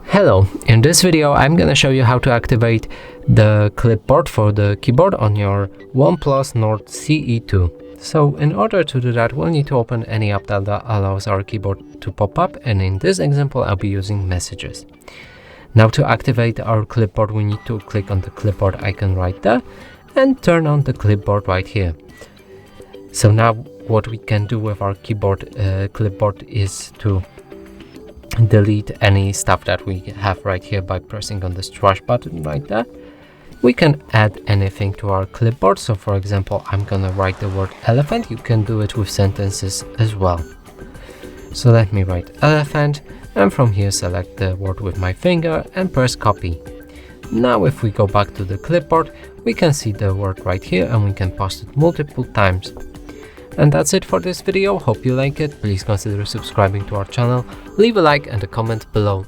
Hello, in this video I'm gonna show you how to activate the clipboard for the keyboard on your OnePlus Nord CE2. So in order to do that, we'll need to open any app that allows our keyboard to pop up, and in this example I'll be using Messages. Now to activate our clipboard, we need to click on the clipboard icon right there and turn on the clipboard right here. So now what we can do with our keyboard clipboard is to delete any stuff that we have right here by pressing on this trash button right there. We can add anything to our clipboard. So for example, I'm gonna write the word elephant. You can do it with sentences as well. So let me write elephant, and from here select the word with my finger and press copy. Now if we go back to the clipboard, we can see the word right here and we can paste it multiple times. And that's it for this video. Hope you like it. Please consider subscribing to our channel, leave a like and a comment below.